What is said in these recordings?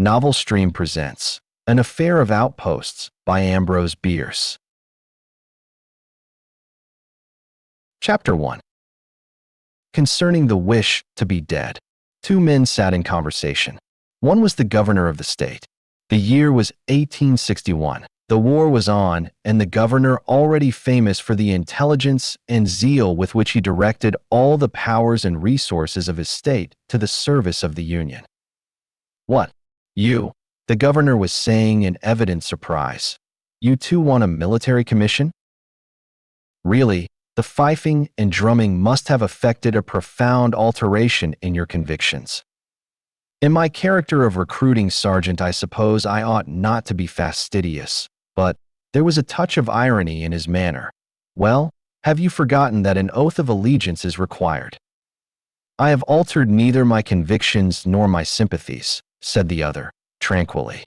Novel Stream presents An Affair of Outposts by Ambrose Bierce. Chapter 1. Concerning the wish to be dead. Two men sat in conversation. One was the governor of the state. The year was 1861. The war was on, and the governor, already famous for the intelligence and zeal with which he directed all the powers and resources of his state to the service of the Union. "What? You," the governor was saying in evident surprise. "You too want a military commission?" Really, the fifing and drumming must have effected a profound alteration in your convictions. In my character of recruiting sergeant, I suppose I ought not to be fastidious, but there was a touch of irony in his manner. "Well, have you forgotten that an oath of allegiance is required?" "I have altered neither my convictions nor my sympathies," said the other, tranquilly.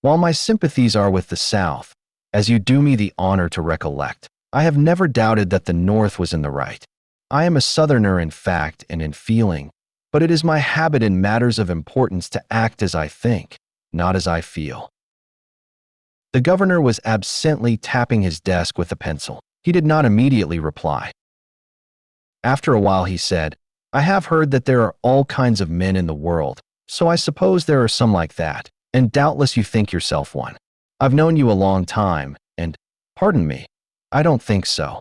"While my sympathies are with the South, as you do me the honor to recollect, I have never doubted that the North was in the right. I am a Southerner in fact and in feeling, but it is my habit in matters of importance to act as I think, not as I feel." The governor was absently tapping his desk with a pencil. He did not immediately reply. After a while he said, "I have heard that there are all kinds of men in the world, so I suppose there are some like that, and doubtless you think yourself one. I've known you a long time, and, pardon me, I don't think so."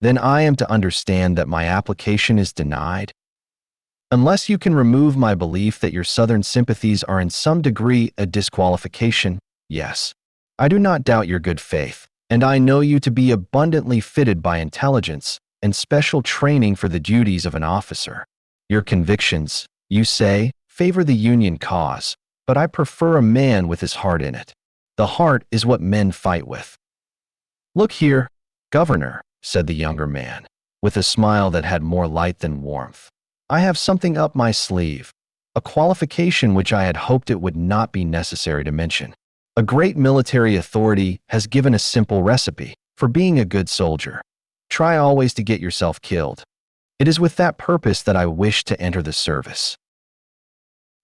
"Then I am to understand that my application is denied?" "Unless you can remove my belief that your Southern sympathies are in some degree a disqualification, yes. I do not doubt your good faith, and I know you to be abundantly fitted by intelligence and special training for the duties of an officer. Your convictions, you say, favor the Union cause, but I prefer a man with his heart in it. The heart is what men fight with." "Look here, Governor," said the younger man, with a smile that had more light than warmth. "I have something up my sleeve, a qualification which I had hoped it would not be necessary to mention. A great military authority has given a simple recipe for being a good soldier. Try always to get yourself killed. It is with that purpose that I wish to enter the service.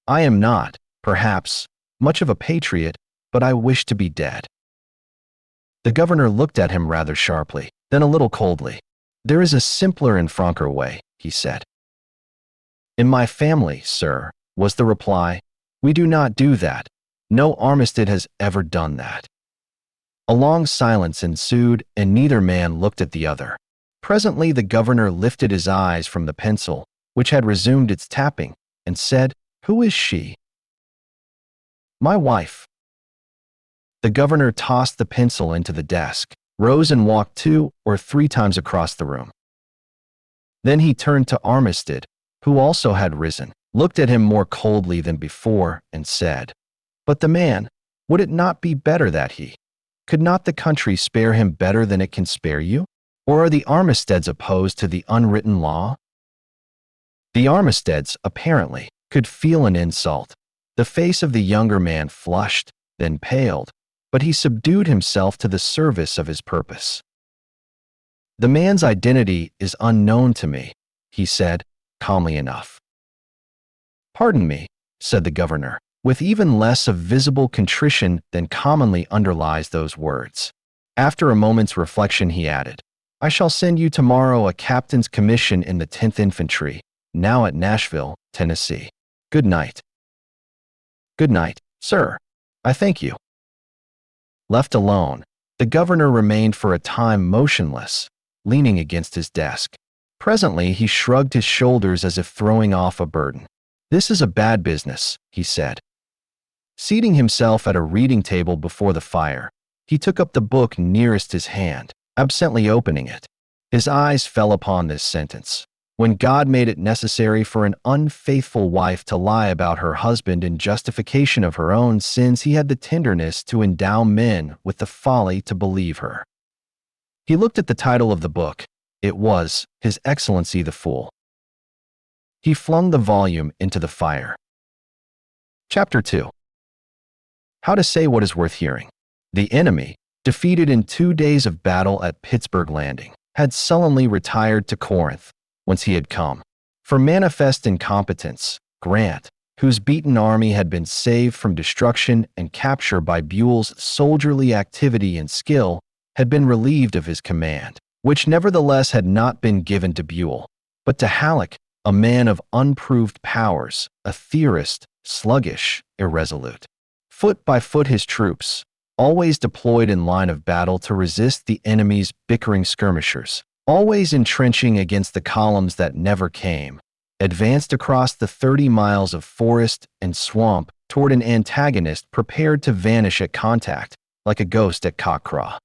I am not, perhaps, much of a patriot, but I wish to be dead." The governor looked at him rather sharply, then a little coldly. "There is a simpler and franker way," he said. "In my family, sir," was the reply, "we do not do that. No Armistead has ever done that." A long silence ensued, and neither man looked at the other. Presently the governor lifted his eyes from the pencil, which had resumed its tapping, and said, "Who is she?" "My wife." The governor tossed the pencil into the desk, rose and walked 2 or 3 times across the room. Then he turned to Armistead, who also had risen, looked at him more coldly than before, and said, "But the man, would it not be better that he? Could not the country spare him better than it can spare you? Or are the Armisteads opposed to the unwritten law?" The Armisteads, apparently, could feel an insult. The face of the younger man flushed, then paled, but he subdued himself to the service of his purpose. "The man's identity is unknown to me," he said, calmly enough. "Pardon me," said the governor, with even less of visible contrition than commonly underlies those words. After a moment's reflection he added, "I shall send you tomorrow a captain's commission in the 10th Infantry, now at Nashville, Tennessee. Good night." "Good night, sir. I thank you." Left alone, the governor remained for a time motionless, leaning against his desk. Presently he shrugged his shoulders as if throwing off a burden. "This is a bad business," he said. Seating himself at a reading table before the fire, he took up the book nearest his hand, absently opening it. His eyes fell upon this sentence: "When God made it necessary for an unfaithful wife to lie about her husband in justification of her own sins, he had the tenderness to endow men with the folly to believe her." He looked at the title of the book. It was His Excellency the Fool. He flung the volume into the fire. Chapter 2. How to say what is worth hearing. The enemy, defeated in 2 days of battle at Pittsburgh Landing, had sullenly retired to Corinth, whence he had come. For manifest incompetence, Grant, whose beaten army had been saved from destruction and capture by Buell's soldierly activity and skill, had been relieved of his command, which nevertheless had not been given to Buell, but to Halleck, a man of unproved powers, a theorist, sluggish, irresolute. Foot by foot his troops, always deployed in line of battle to resist the enemy's bickering skirmishers, always entrenching against the columns that never came, advanced across the 30 miles of forest and swamp toward an antagonist prepared to vanish at contact, like a ghost at cockcrow.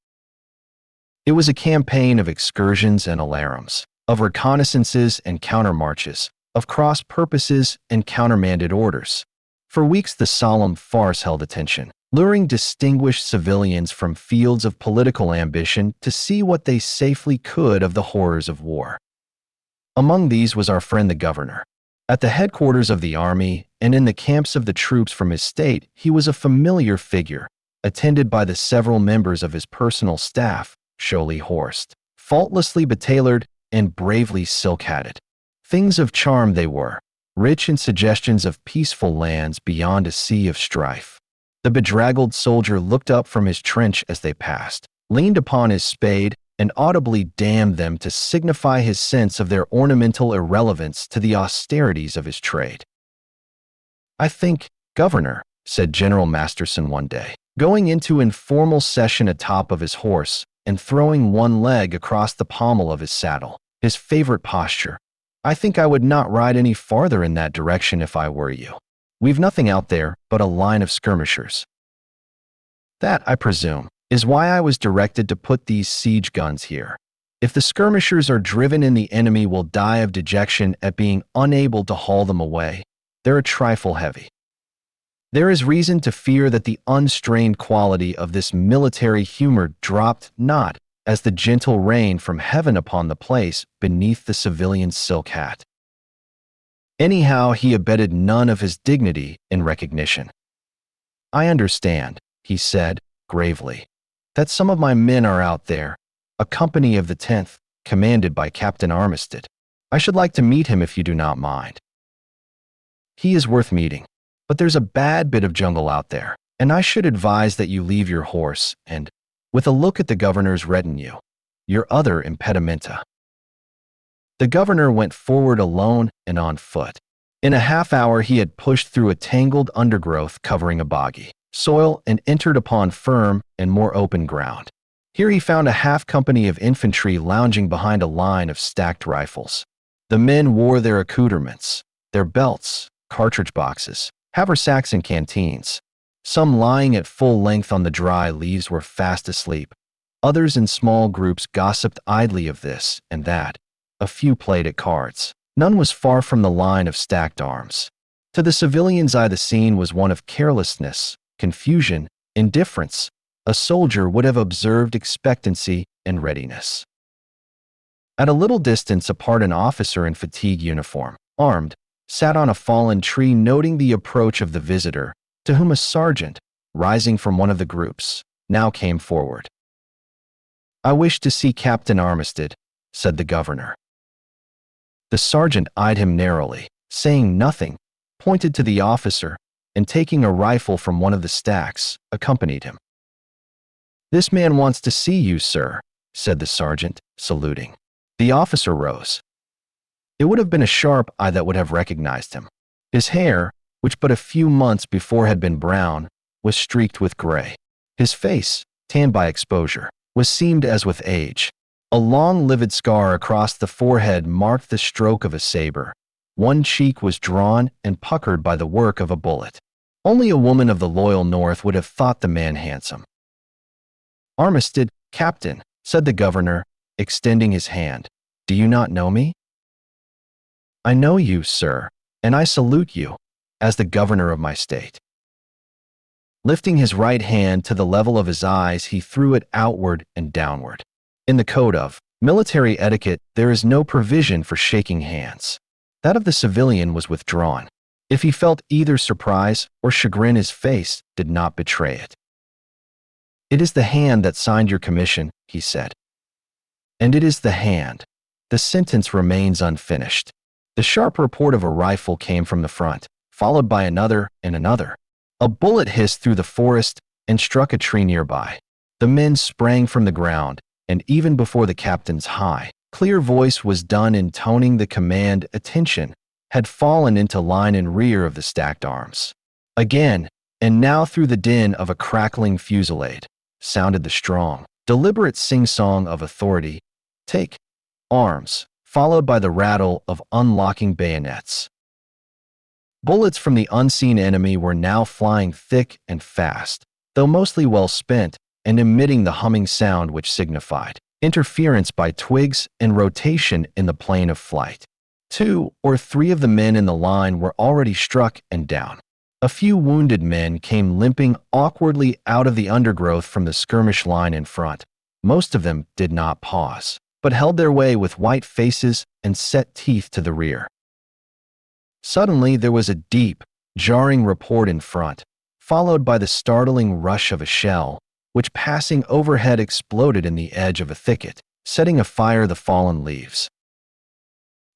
It was a campaign of excursions and alarums, of reconnaissances and countermarches, of cross-purposes and countermanded orders. For weeks the solemn farce held attention, luring distinguished civilians from fields of political ambition to see what they safely could of the horrors of war. Among these was our friend the governor. At the headquarters of the army and in the camps of the troops from his state, he was a familiar figure, attended by the several members of his personal staff, showily horsed, faultlessly betailored, and bravely silk-hatted. Things of charm they were, rich in suggestions of peaceful lands beyond a sea of strife. The bedraggled soldier looked up from his trench as they passed, leaned upon his spade, and audibly damned them to signify his sense of their ornamental irrelevance to the austerities of his trade. "I think, Governor," said General Masterson one day, going into informal session atop of his horse and throwing one leg across the pommel of his saddle, his favorite posture, "I think I would not ride any farther in that direction if I were you. We've nothing out there but a line of skirmishers. That, I presume, is why I was directed to put these siege guns here. If the skirmishers are driven in, the enemy will die of dejection at being unable to haul them away. They're a trifle heavy. There is reason to fear that the unstrained quality of this military humor dropped not as the gentle rain from heaven upon the place beneath the civilian's silk hat. Anyhow, he abated none of his dignity in recognition. I understand," he said gravely, "that some of my men are out there, a company of the 10th, commanded by Captain Armistead. I should like to meet him if you do not mind. He is worth meeting, but there's a bad bit of jungle out there, and I should advise that you leave your horse and, with a look at the governor's retinue, your other impedimenta." The governor went forward alone and on foot. In a half-hour he had pushed through a tangled undergrowth covering a boggy soil and entered upon firm and more open ground. Here he found a half-company of infantry lounging behind a line of stacked rifles. The men wore their accoutrements, their belts, cartridge boxes, haversacks, and canteens. Some lying at full length on the dry leaves were fast asleep. Others in small groups gossiped idly of this and that. A few played at cards. None was far from the line of stacked arms. To the civilian's eye the scene was one of carelessness, confusion, indifference. A soldier would have observed expectancy and readiness. At a little distance apart, an officer in fatigue uniform, armed, sat on a fallen tree noting the approach of the visitor, to whom a sergeant, rising from one of the groups, now came forward. "I wish to see Captain Armistead," said the governor. The sergeant eyed him narrowly, saying nothing, pointed to the officer, and taking a rifle from one of the stacks, accompanied him. "This man wants to see you, sir," said the sergeant, saluting. The officer rose. It would have been a sharp eye that would have recognized him. His hair, which but a few months before had been brown, was streaked with gray. His face, tanned by exposure, was seamed as with age. A long livid scar across the forehead marked the stroke of a saber. One cheek was drawn and puckered by the work of a bullet. Only a woman of the loyal North would have thought the man handsome. "Armistead, Captain," said the governor, extending his hand. "Do you not know me?" "I know you, sir, and I salute you, as the governor of my state." Lifting his right hand to the level of his eyes, he threw it outward and downward. In the code of military etiquette, there is no provision for shaking hands. That of the civilian was withdrawn. If he felt either surprise or chagrin, his face did not betray it. "It is the hand that signed your commission," he said. "And it is the hand. The sentence remains unfinished." The sharp report of a rifle came from the front. followed by another and another. A bullet hissed through the forest and struck a tree nearby. The men sprang from the ground, and even before the captain's high, clear voice was done intoning the command, attention, had fallen into line in rear of the stacked arms. Again, and now through the din of a crackling fusillade, sounded the strong, deliberate sing-song of authority, "Take arms," followed by the rattle of unlocking bayonets. Bullets from the unseen enemy were now flying thick and fast, though mostly well spent, and emitting the humming sound which signified interference by twigs and rotation in the plane of flight. 2 or 3 of the men in the line were already struck and down. A few wounded men came limping awkwardly out of the undergrowth from the skirmish line in front. Most of them did not pause, but held their way with white faces and set teeth to the rear. Suddenly there was a deep, jarring report in front, followed by the startling rush of a shell, which passing overhead exploded in the edge of a thicket, setting afire the fallen leaves.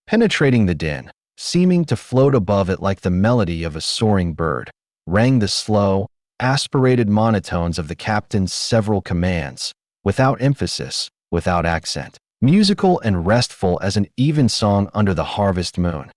Penetrating the din, seeming to float above it like the melody of a soaring bird, rang the slow, aspirated monotones of the captain's several commands, without emphasis, without accent, musical and restful as an evensong under the harvest moon.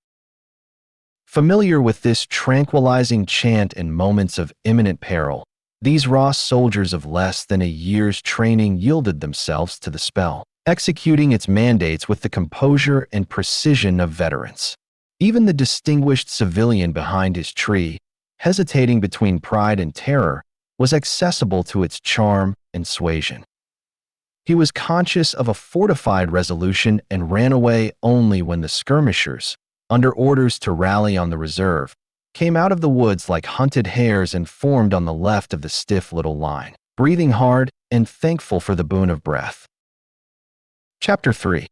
Familiar with this tranquilizing chant in moments of imminent peril, these raw soldiers of less than a year's training yielded themselves to the spell, executing its mandates with the composure and precision of veterans. Even the distinguished civilian behind his tree, hesitating between pride and terror, was accessible to its charm and suasion. He was conscious of a fortified resolution and ran away only when the skirmishers, under orders to rally on the reserve, came out of the woods like hunted hares and formed on the left of the stiff little line, breathing hard and thankful for the boon of breath. Chapter 3.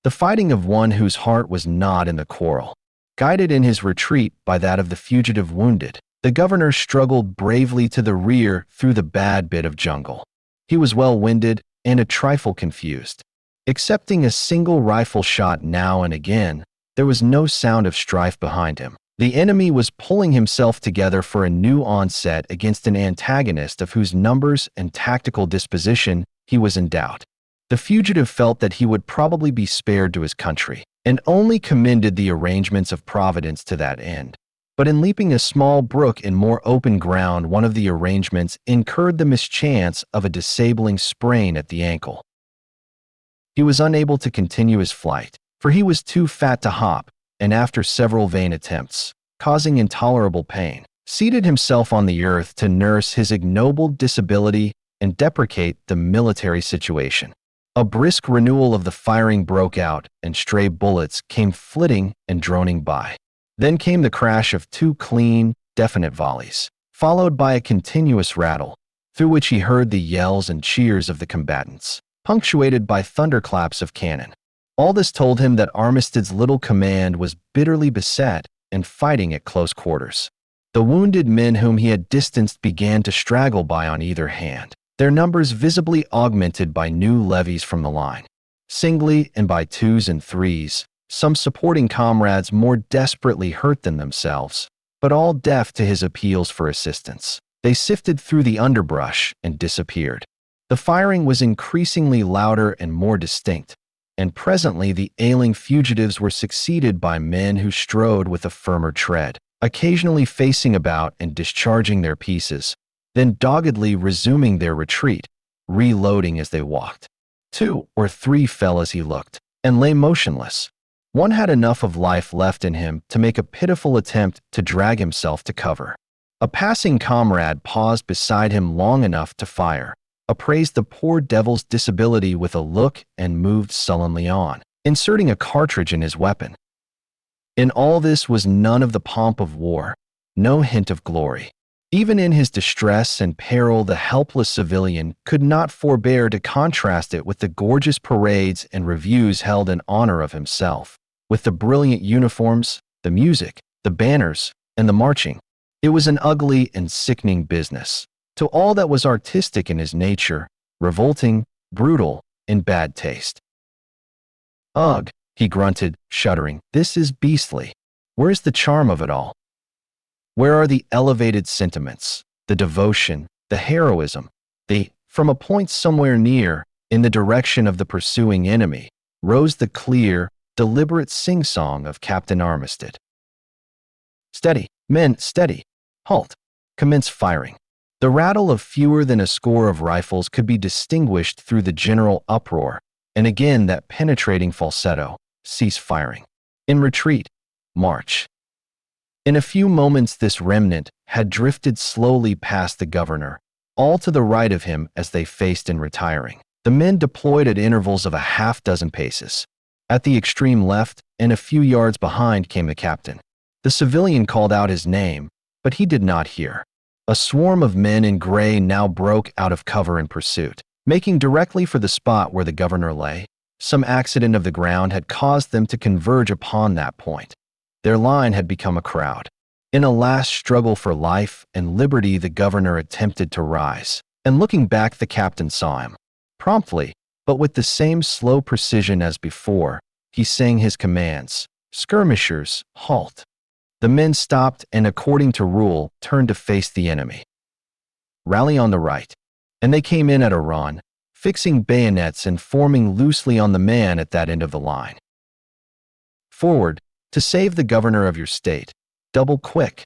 The fighting of one whose heart was not in the quarrel. Guided in his retreat by that of the fugitive wounded, the governor struggled bravely to the rear through the bad bit of jungle. He was well-winded and a trifle confused. Excepting a single rifle shot now and again, there was no sound of strife behind him. The enemy was pulling himself together for a new onset against an antagonist of whose numbers and tactical disposition he was in doubt. The fugitive felt that he would probably be spared to his country, and only commended the arrangements of Providence to that end. But in leaping a small brook in more open ground, one of the arrangements incurred the mischance of a disabling sprain at the ankle. He was unable to continue his flight, for he was too fat to hop, and after several vain attempts, causing intolerable pain, seated himself on the earth to nurse his ignoble disability and deprecate the military situation. A brisk renewal of the firing broke out, and stray bullets came flitting and droning by. Then came the crash of 2 clean, definite volleys, followed by a continuous rattle, through which he heard the yells and cheers of the combatants, punctuated by thunderclaps of cannon. All this told him that Armistead's little command was bitterly beset and fighting at close quarters. The wounded men whom he had distanced began to straggle by on either hand, their numbers visibly augmented by new levies from the line. Singly and by 2s and 3s, some supporting comrades more desperately hurt than themselves, but all deaf to his appeals for assistance. They sifted through the underbrush and disappeared. The firing was increasingly louder and more distinct, and presently the ailing fugitives were succeeded by men who strode with a firmer tread, occasionally facing about and discharging their pieces, then doggedly resuming their retreat, reloading as they walked. 2 or 3 fell as he looked, and lay motionless. One had enough of life left in him to make a pitiful attempt to drag himself to cover. A passing comrade paused beside him long enough to fire, appraised the poor devil's disability with a look, and moved sullenly on, inserting a cartridge in his weapon. In all this was none of the pomp of war, no hint of glory. Even in his distress and peril, the helpless civilian could not forbear to contrast it with the gorgeous parades and reviews held in honor of himself, with the brilliant uniforms, the music, the banners, and the marching. It was an ugly and sickening business, to all that was artistic in his nature, revolting, brutal, in bad taste. "Ugh," he grunted, shuddering, "this is beastly. Where's the charm of it all? Where are the elevated sentiments, the devotion, the heroism? From a point somewhere near, in the direction of the pursuing enemy, rose the clear, deliberate sing-song of Captain Armistead. Steady, men, steady. Halt. Commence firing. The rattle of fewer than a score of rifles could be distinguished through the general uproar, and again that penetrating falsetto, cease firing. In retreat, march. In a few moments this remnant had drifted slowly past the governor, all to the right of him as they faced in retiring. The men deployed at intervals of a half-dozen paces. At the extreme left, and a few yards behind, came the captain. The civilian called out his name, but he did not hear. A swarm of men in gray now broke out of cover in pursuit, making directly for the spot where the governor lay. Some accident of the ground had caused them to converge upon that point. Their line had become a crowd. In a last struggle for life and liberty, the governor attempted to rise, and looking back, the captain saw him. Promptly, but with the same slow precision as before, he sang his commands. Skirmishers, halt. The men stopped and, according to rule, turned to face the enemy. Rally on the right. And they came in at a run, fixing bayonets and forming loosely on the man at that end of the line. Forward, to save the governor of your state. Double quick.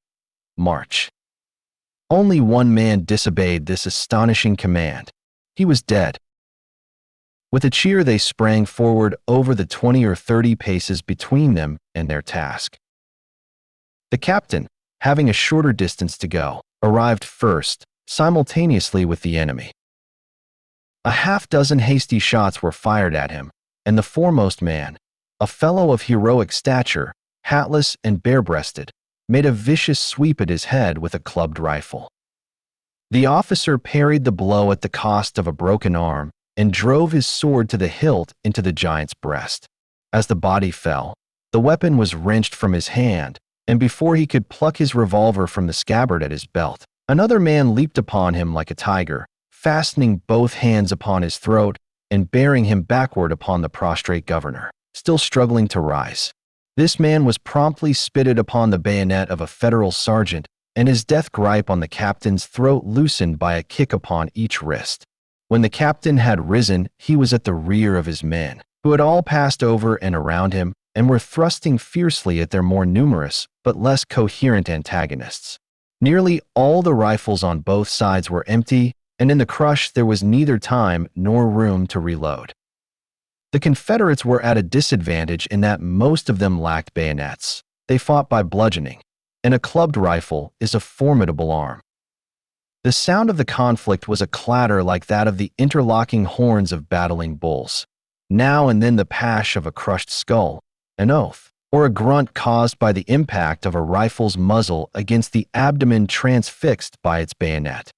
March. Only one man disobeyed this astonishing command. He was dead. With a cheer they sprang forward over the 20 or 30 paces between them and their task. The captain, having a shorter distance to go, arrived first, simultaneously with the enemy. A half-dozen hasty shots were fired at him, and the foremost man, a fellow of heroic stature, hatless and bare-breasted, made a vicious sweep at his head with a clubbed rifle. The officer parried the blow at the cost of a broken arm and drove his sword to the hilt into the giant's breast. As the body fell, the weapon was wrenched from his hand, and before he could pluck his revolver from the scabbard at his belt, another man leaped upon him like a tiger, fastening both hands upon his throat and bearing him backward upon the prostrate governor, still struggling to rise. This man was promptly spitted upon the bayonet of a federal sergeant, and his death gripe on the captain's throat loosened by a kick upon each wrist. When the captain had risen, he was at the rear of his men, who had all passed over and around him and were thrusting fiercely at their more numerous but less coherent antagonists. Nearly all the rifles on both sides were empty, and in the crush there was neither time nor room to reload. The Confederates were at a disadvantage in that most of them lacked bayonets. They fought by bludgeoning, and a clubbed rifle is a formidable arm. The sound of the conflict was a clatter like that of the interlocking horns of battling bulls. Now and then the pash of a crushed skull, an oath, or a grunt caused by the impact of a rifle's muzzle against the abdomen transfixed by its bayonet.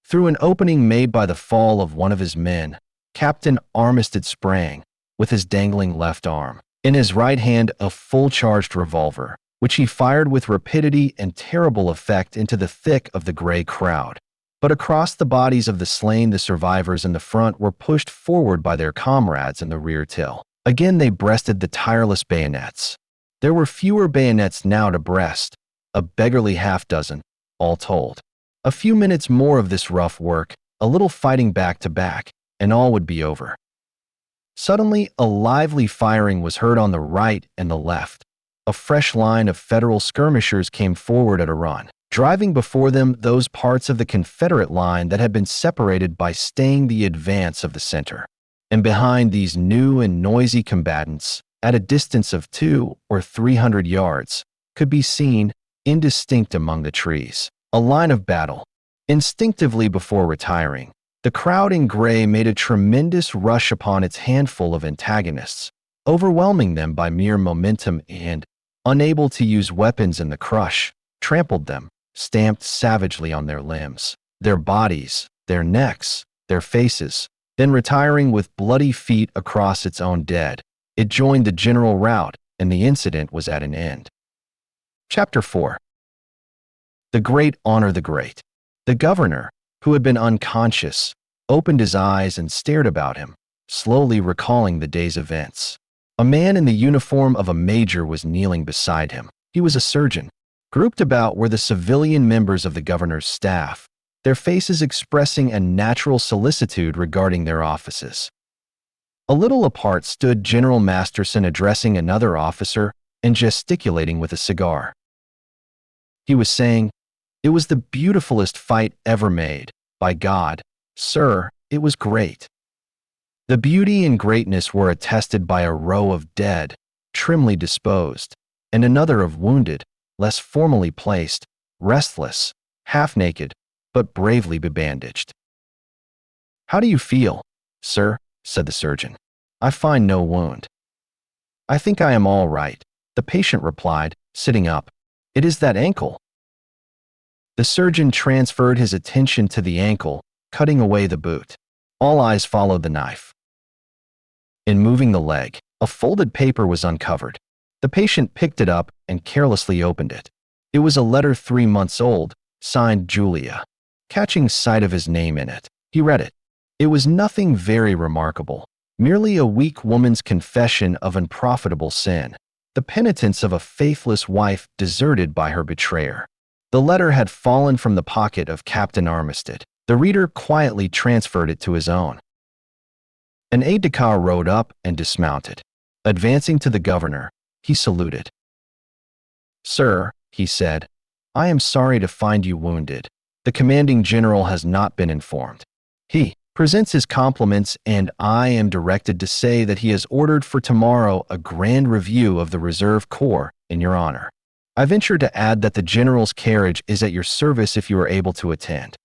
Through an opening made by the fall of one of his men, Captain Armistead sprang, with his dangling left arm, in his right hand a full-charged revolver, which he fired with rapidity and terrible effect into the thick of the gray crowd. But across the bodies of the slain, the survivors in the front were pushed forward by their comrades in the rear till. Again they breasted the tireless bayonets. There were fewer bayonets now to breast, a beggarly half-dozen, all told. A few minutes more of this rough work, a little fighting back to back, and all would be over. Suddenly, a lively firing was heard on the right and the left. A fresh line of Federal skirmishers came forward at a run, driving before them those parts of the Confederate line that had been separated by staying the advance of the center. And behind these new and noisy combatants, at a distance of 200 or 300 yards, could be seen, indistinct among the trees, a line of battle. Instinctively before retiring, the crowd in gray made a tremendous rush upon its handful of antagonists, overwhelming them by mere momentum and, unable to use weapons in the crush, trampled them, stamped savagely on their limbs, their bodies, their necks, their faces. Then retiring with bloody feet across its own dead, it joined the general rout, and the incident was at an end. Chapter 4. The great honor the great. The governor, who had been unconscious, opened his eyes and stared about him, slowly recalling the day's events. A man in the uniform of a major was kneeling beside him. He was a surgeon. Grouped about were the civilian members of the governor's staff, their faces expressing a natural solicitude regarding their offices. A little apart stood General Masterson addressing another officer and gesticulating with a cigar. He was saying, "It was the beautifulest fight ever made. By God, sir, it was great." The beauty and greatness were attested by a row of dead, trimly disposed, and another of wounded, less formally placed, restless, half-naked, but bravely bebandaged. "How do you feel, sir?" said the surgeon. "I find no wound." "I think I am all right," the patient replied, sitting up. "It is that ankle." The surgeon transferred his attention to the ankle, cutting away the boot. All eyes followed the knife. In moving the leg, a folded paper was uncovered. The patient picked it up and carelessly opened it. It was a letter 3 months old, signed Julia. Catching sight of his name in it, he read it. It was nothing very remarkable, merely a weak woman's confession of unprofitable sin, the penitence of a faithless wife deserted by her betrayer. The letter had fallen from the pocket of Captain Armistead. The reader quietly transferred it to his own. An aide-de-camp rode up and dismounted. Advancing to the governor, he saluted. "Sir," he said, "I am sorry to find you wounded. The commanding general has not been informed. He presents his compliments, and I am directed to say that he has ordered for tomorrow a grand review of the reserve corps in your honor. I venture to add that the general's carriage is at your service if you are able to attend.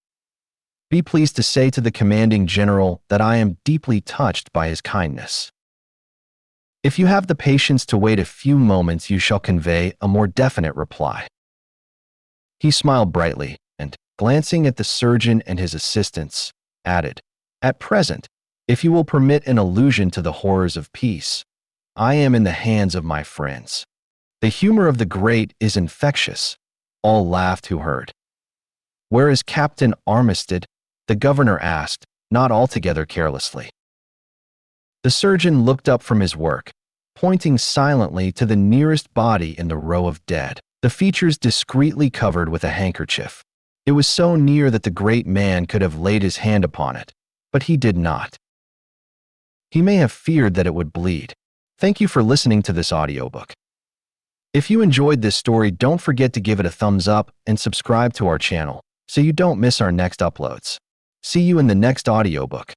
Be pleased to say to the commanding general that I am deeply touched by his kindness. If you have the patience to wait a few moments, you shall convey a more definite reply." He smiled brightly and, glancing at the surgeon and his assistants, added, "At present, if you will permit an allusion to the horrors of peace, I am in the hands of my friends. The humor of the great is infectious." All laughed who heard. "Where is Captain Armistead?" the governor asked, not altogether carelessly. The surgeon looked up from his work, pointing silently to the nearest body in the row of dead, the features discreetly covered with a handkerchief. It was so near that the great man could have laid his hand upon it, but he did not. He may have feared that it would bleed. Thank you for listening to this audiobook. If you enjoyed this story, don't forget to give it a thumbs up and subscribe to our channel so you don't miss our next uploads. See you in the next audiobook.